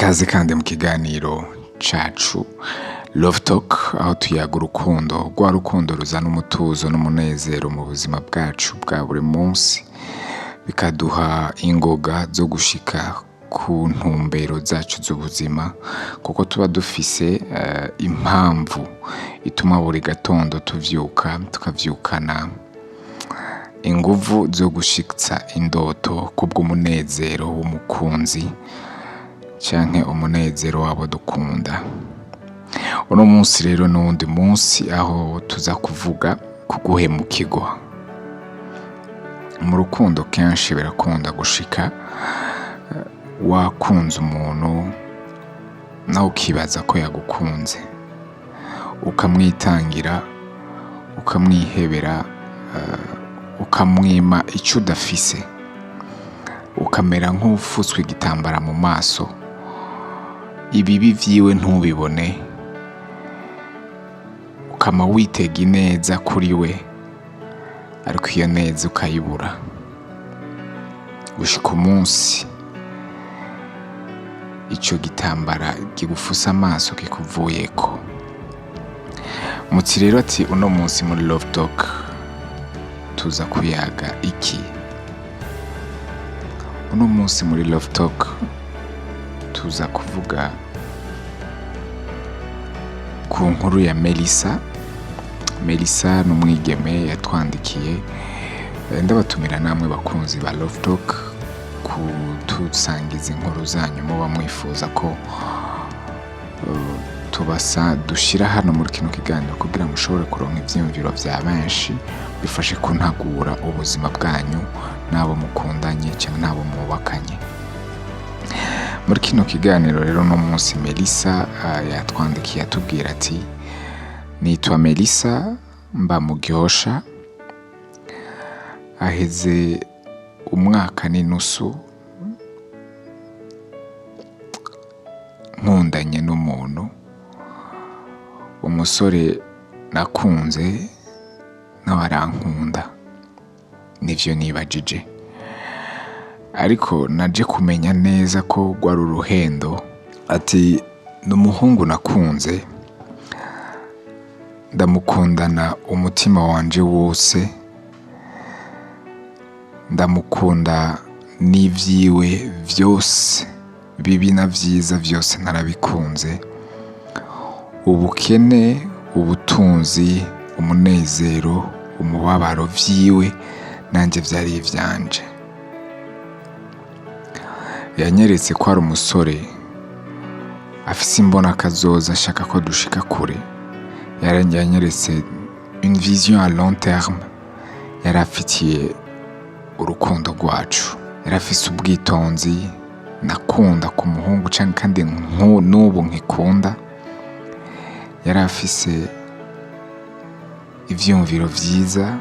Kaze kandi mu kiganiro cacu Love Talk, aho tuyaga urukundo, rwa rukundo ruzana umutuzo n'umunezero mu buzima bwacu bwa buri munsi, bikaduha ingoga zo gushika ku ntumbero zacu z'ubuzima, kuko tuba dufise impamvu ituma buri gatondo tukavyukana inguvu zo gushitsa indoto kubw'umunezero w'umukunzi canke umunezero wabo dukunda. Uno munsi rero n'uwundi munsi aho tuza kuvuga ku guhemukirwa. Mu rukundo kenshi birakunda gushika wakunze umuntu nawe ukibaza ko yagukunze, ukamwitangira, ukamwihebera, ukamwima ico udafise, ukamera nk'ufutswe igitambara mu maso, ibibi vyiwe ntubibone, ukama witega ineza kuri we, ariko iyo neza ukayibura gushika umunsi ico gitambara kigufusa amaso kikuvuyeko. Mutsi rero ati uno munsi muri Love Talk tuza kuyaga iki? Uno munsi muri Love Talk tuza kuvuga ku nkuru ya Melissa. Melissa n'umwigeme yatwandikiye, ndabatumira namwe bakunzi ba Love Talk kutusangiza inkuru zanyu muba mwifuza ko dushira hano muri kino kiganiro kugira ngo mushobore kuronka ivyiyumviro vya benshi bifashe kuntagura ubuzima bwanyu n'abo mukundanye cyangwa n'abo mubakanye. Muri kino kiganiro rero no munsi Melissa yatwandikiye atubwira ati, nitwa Melissa, mba mu Gihosha, aheze umwaka n'inusu nkundanye n'umuntu, umusore nakunze nawe arankunda, nivyo nibajije, ariko naje kumenya neza ko rwari uruhendo. Ati n'umuhungu nakunze, ndamukundana umutima wanje wose, ndamukunda n'ivyiwe vyose, bibi na vyiza vyose narabikunze, ubukene, ubutunzi, umunezero, umubabaro vyiwe nanje vyari ivyanje. Yanyeretse ko ari umusore afise imbona kazoza ashaka ko dushika kure. Yanyeretse une vision à long terme, yari afitiye urukundo rwacu, yari afise ubwitonzi nakunda ku muhungu canke kandi n'ubu nkikunda, yari afise ivyumviro vyiza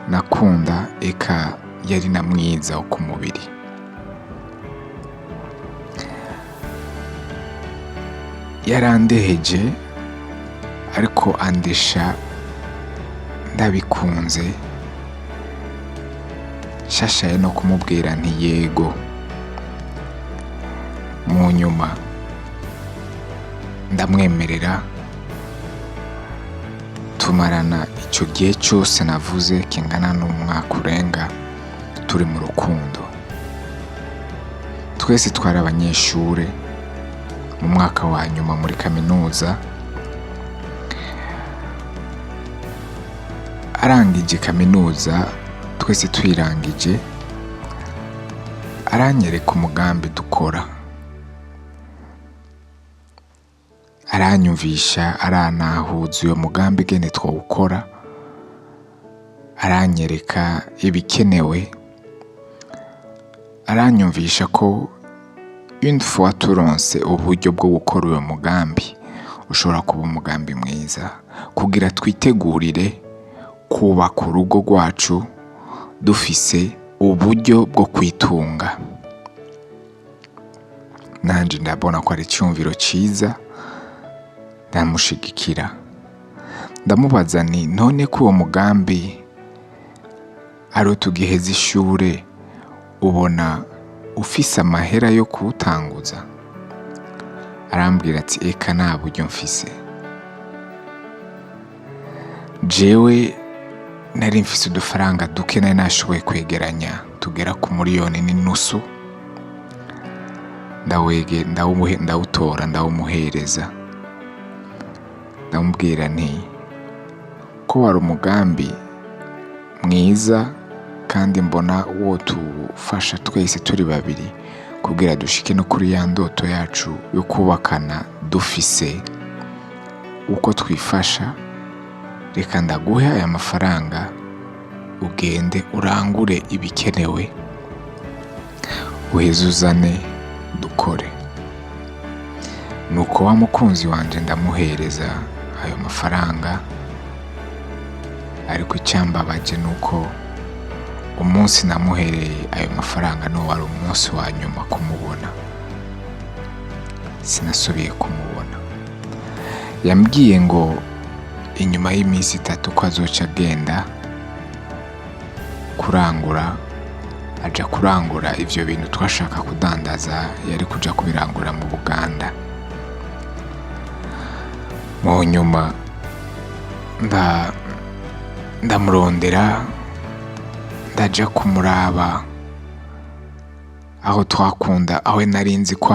nakunda, eka yari na mwiza wo ku mubiri. Yarandeheje ariko andesha ndabikunze, shashaye no kumubwira nti yego. Mu nyuma ndamwemerera, tumarana ico gihe cyose navuze kingana n'umwaka urenga turi mu rukundo. Twese twari abanyeshure mu mwaka wa nyuma muri kaminuza. Arangije kaminuza, twese twirangije, aranyereka umugambi dukora, aranyumvisha, aranahuza uyo mugambi gene twawukora, aranyereka ibikenewe, aranyumvisha ko une fois turonse uburyo bwo gukora uyo mugambi ushobora kuba umugambi mwiza, kugira twitegurire kubaka urugo rwacu dufise uburyo bwo kwitunga. Nanje ndabona ko ari icyumviro ciza, ndamushigikira. Ndamubaza nti none ko uwo mugambi ari tugiheza ishure ubona ufise amahera yo kuwutanguza? Arambwira ati eka nta buryo mfise. Jewe nari mfise udufaranga duke nari nashoboye kwegeranya tugera ku 1,5 miliyoni. Ndawutora ndawumuhereza, ndamubwira nti ko wari umugambi mwiza kandi mbona wo tufasha twese turi babiri kugira dushike no kuri ya ndoto yacu yo kubakana dufise uko twifasha, reka ndaguhe aya mafaranga ugende urangure ibikenewe uheze uzane dukore. Nuko wa mukunzi wanje ndamuhereza ayo mafaranga, ariko icyambabaje nuko umunsi namuhereye ayo mafaranga no wari umunsi wa nyuma kumubona. Sinasubiye kumubona. Yambwiye ngo inyuma y'iminsi 3 ko azoca agenda kurangura, aja kurangura ivyo bintu twashaka kudandaza, yari kuja kubirangura mu Buganda. Mu nyuma ndamurondera, ndaja kumuraba aho twakunda, aho nari nzi ko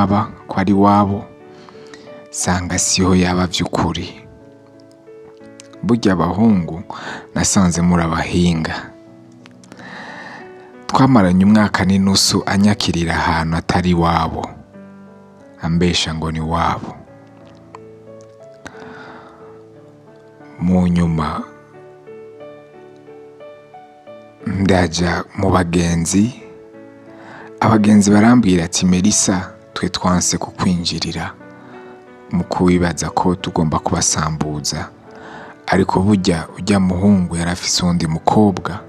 ari wabo, sanga siho yaba vy'ukuri. Burya abahungu nasanze muri abahinga. Twamaranye 1.5 mwaka anyakirira ahantu atari wabo, ambesha ngo ni wabo. Mu nyuma ndaja mu bagenzi, abagenzi barambwira ati Melissa, twe twanse kukwinjirira mu kubibaza ko tugomba kubasambuza, ariko burya ujya muhungu yarafise undi mukobwa,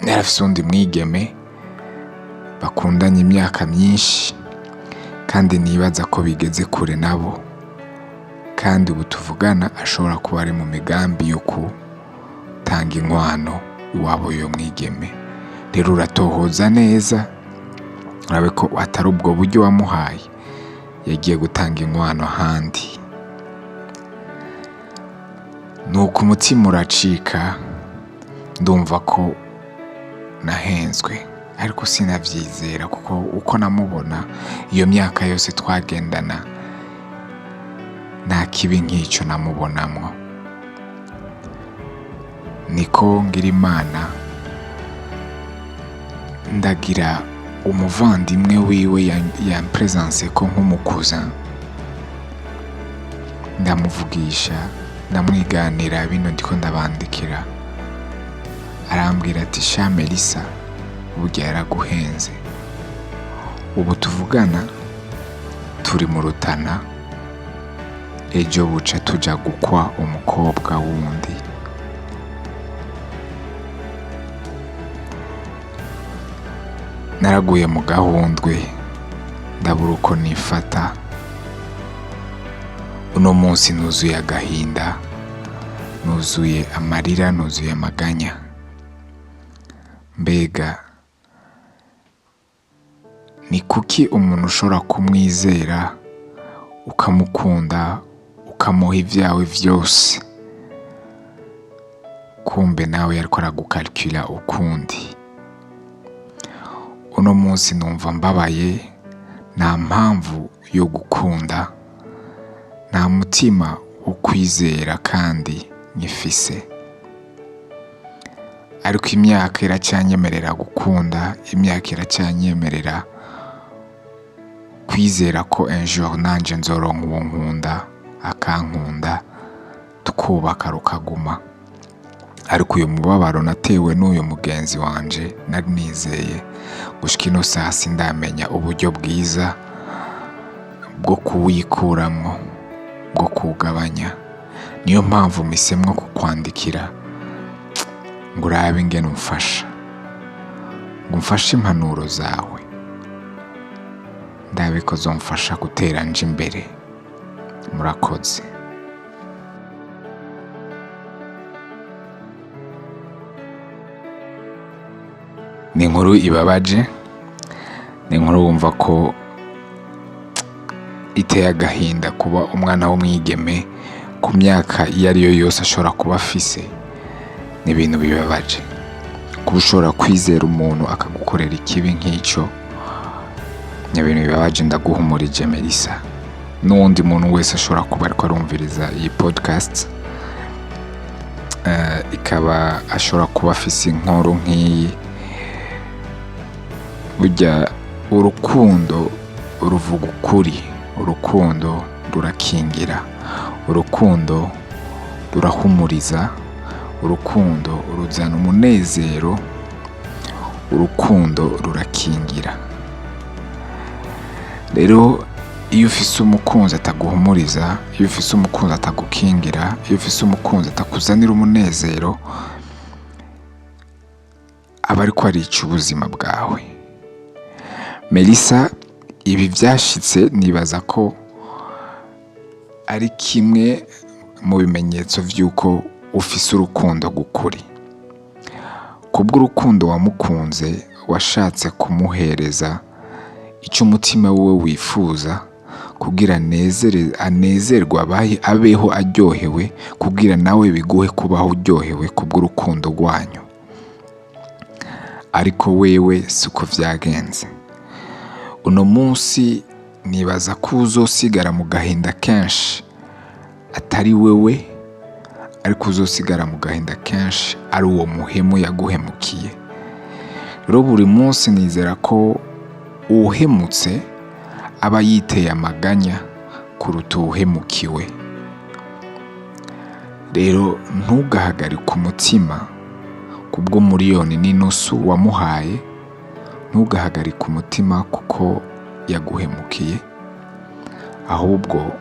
yarafise undi mwigeme bakundanye imyaka myinshi, kandi nibaza ko bigeze kure nabo, kandi ubu tuvugana ashobora kuba ari mu migambi yo gutanga inkwano iwabo yo mwigeme. Rero uratohoza neza urabe ko atari ubwo buryo wamuhaye, yagiye gutanga inkwano ahandi. Nuko umutima uracika, ndumva ko nahenzwe, ariko sinavyizera kuko uko namubona iyo myaka yose twagendana nta kibi nk'icyo namubonamwo. Niko ngira Imana ndagira umuvandimwe wiwe yampresence ko nk'umukuza, ndamuvugisha, ndamwiganira bino ndiko ndabandikira. Arambwira ati sha Melissa, burya yaraguhenze, ubu tuvugana turi mu Rutana, ejo buca tuja gukwa umukobwa wundi. Naraguye mu gahundwe, ndabura uko nifata. Uno munsi nuzuye agahinda, nuzuye amarira, nuzuye amaganya. Mbega ni kuki umuntu ushobora kumwizera ukamukunda ukamuha ibyawe byose, kumbe nawe yariko aragukalkula ukundi? Uno munsi numva mbabaye, nta mpamvu yo gukunda, nta mutima wo kwizera kandi nyifise. Ariko imyaka iracyanyemerera gukunda, imyaka iracyanyemerera kwizera ko un jour nanje nzoronka uwo nkunda, akankunda, tukubaka rukaguma. Ariko uyu mubabaro natewe n'uyu mugenzi wanje nari nizeye, gushika ino saha sindamenya uburyo bwiza bwo kuwikuramwo, bwo kugabanya. Niyo mpamvu mpisemwo kukwandikira ngo urabe ingene umfasha, ngo umfashe impanuro zawe, ndabe ko zomfasha gutera nje imbere. Murakoze. Ni inkuru ibabaje, ni inkuru wumva ko iteye agahinda kuba umwana w'umwigeme ku myaka iyo ari yo yose ashobora kuba afise. Ni ibintu bibabaje kuba ushobora kwizera umuntu akagukorera ikibi nk'icyo. Ni ibintu bibabaje. Ndaguhumurije Melissa, n'uwundi muntu wese ashobora kuba ariko arumviriza iyi podcast ikaba ashobora kuba afise inkuru nk'iyi. Burya urukundo ruvuga ukuri, urukundo rurakingira, urukundo rurahumuriza, urukundo ruzana umunezero, urukundo rurakingira. Rero iyo ufise umukunzi ataguhumuriza, iyo ufise umukunzi atagukingira, iyo ufise umukunzi atakuzanira umunezero, aba ariko arica ubuzima bwawe. Melissa, ibi byashitse nibaza ko ari kimwe mu bimenyetso by'uko ufise urukundo gukuri. Kubw'urukundo wamukunze, washatse kumuhereza icyo umutima wiwe wifuza kugira anezerwe, abeho aryohewe, kugira nawe biguhe kubaho uryohewe kubw'urukundo rwanyu. Ariko wewe siko vyagenze. Uno munsi nibaza ko uzosigara mu gahinda kenshi atari wewe, ariko uzosigara mu gahinda kenshi ari uwo muhemu yaguhemukiye. Rero buri munsi nizera ko uwuhemutse aba yiteye amaganya kuruta uwuhemukiwe. Rero ntugahagarike umutima kubwo miliyoni n'inusu wamuhaye, ntugahagarike umutima kuko yaguhemukiye, ahubwo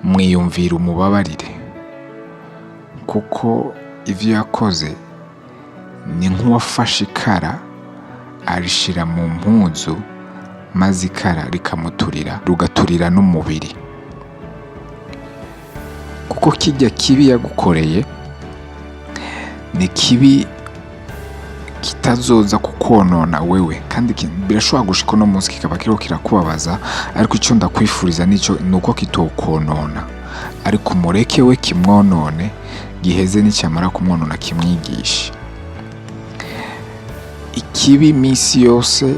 mwiyumvira umubabarire, kuko ivyo yakoze ni nk'uwafashe ikara arishira mu mpuzu, maze ikara rikamuturira, rugaturira n'umubiri. Kuko kijya kibi yagukoreye ni kibi kitazoza kukonona wewe, kandi birashobora gushika uno munsi kikaba kiriko kirakubabaza, ariko icyo ndakwifuriza ni uko kitokonona, ariko umureke we kimwonone, giheze nicyamara kumwonona kimwigishe. Ikibi misi yose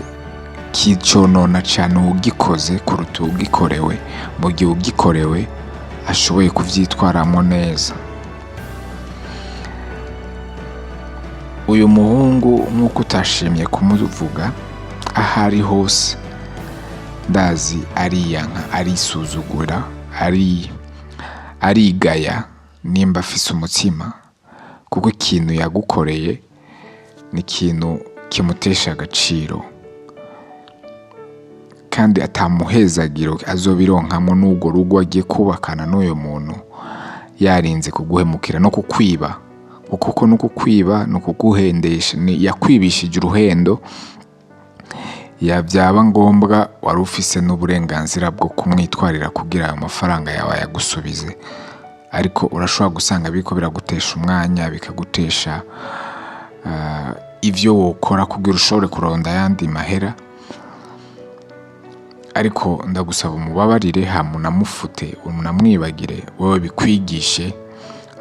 kiconona cyane ugikoze kuruta ugikorewe, mu gihe ugikorewe ashoboye kuvyitwaramo neza. Uyu muhungu nk'uko utashimye kumuvuga, ahari hose ndazi ariyanka, arisuzugura, arigaya nimba afise umutima, kuko ikintu yagukoreye ni ikintu kimutesha agaciro, kandi atamuhezagiro azobironkamo n'ubwo rugo agiye kubakana n'uyo muntu yarinze kuguhemukira no kukwiba. Kuko no kukwiba no kuguhendesha, yakwibishije uruhendo, yabyaba ngombwa wari ufise n'uburenganzira bwo kumwitwarira kugira ayo mafaranga yawe yagusubize. Ariko urashobora gusanga biko biragutesha umwanya, bikagutesha ivyo wokora kugira ushobore kuronda yandi mahera. Ariko ndagusaba umubabarire, hamunamufute, unamwibagire, wowe bikwigishe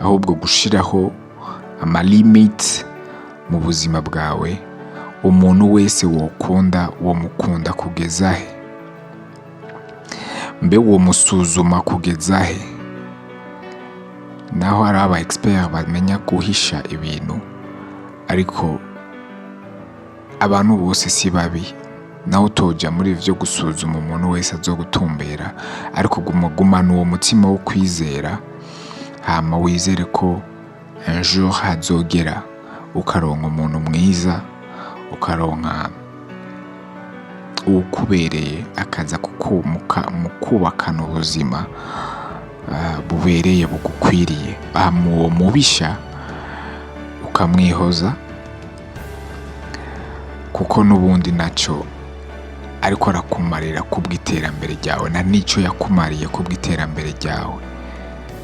ahubwo gushiraho amalimit mu buzima bwawe. Umuntu wese wokunda, wo mukunda kugezahe? Mbe wo musuzuma kugezahe? Naho hari aba expert bamenya guhisha ibintu, ariko abantu bose si babi. Naho utoja muri ivyo gusuzuma umuntu wese azogutumbera, ariko gumana uwo mutima wo kwizera, hama wizere ko un jour hazogera ukaronka umuntu mwiza, ukaronka ukubereye, akaza mu kubakana ubuzima bubereye bugukwiriye. Uwo mubisha ukamwihoza, kuko n'ubundi naco ariko arakumarira kubw'iterambere ryawe, na nico yakumariye kubw'iterambere ryawe.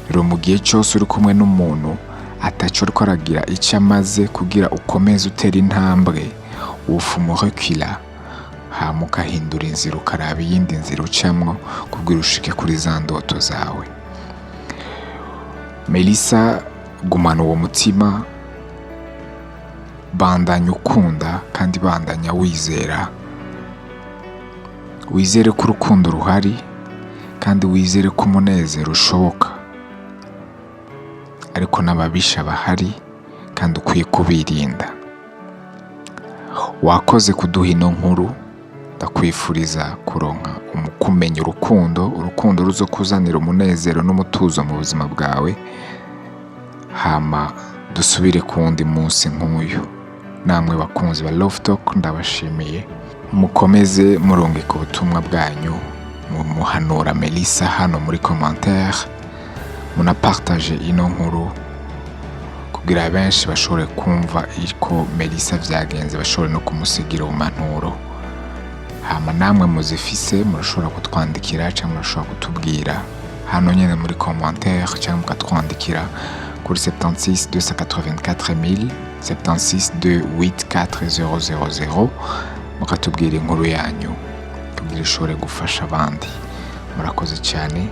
Rero mu gihe cyose uri kumwe n'umuntu ataco ariko aragira icyo amaze kugira ukomeze utera intambwe, ufumurekila, hama ukahindura inzira ukaraba iyindi nzira ucamwo kugira ushike kuri za ndoto zawe. Melissa, gumana uwo mutima, bandanya ukunda kandi bandanya wizera. Wizere ko urukundo ruhari kandi wizere ko umunezero ushoboka, ariko n'ababisha bahari kandi ukwiye kubirinda. Wakoze kuduha ino nkuru, ndakwifuriza kuronka kumenya urukundo ruzo kuzanira umunezero n'umutuzo mu buzima bwawe. Hama dusubire ku wundi munsi nk'uyu. Namwe bakunzi ba Love Talk, ndabashimiye. Mukomeze murungika ubutumwa bwanyu, muhanura Melissa hano muri commentaire, munapartage ino nkuru kugira benshi bashobore kumva iko Melissa vyagenze, bashobore no kumusigira umanuro. Hama namwe muzifise murashobora kutwandikira cyangwa murashobora kutubwira hano nyene muri commentaire, cyangwa mukatwandikira kuri 76 284 000 76 284 000, mukatubwira inkuru yanyu kugira ishobore gufasha abandi. Murakoze cyane.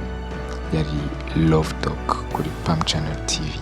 Yari Love Talk kuri Pam Channel TV.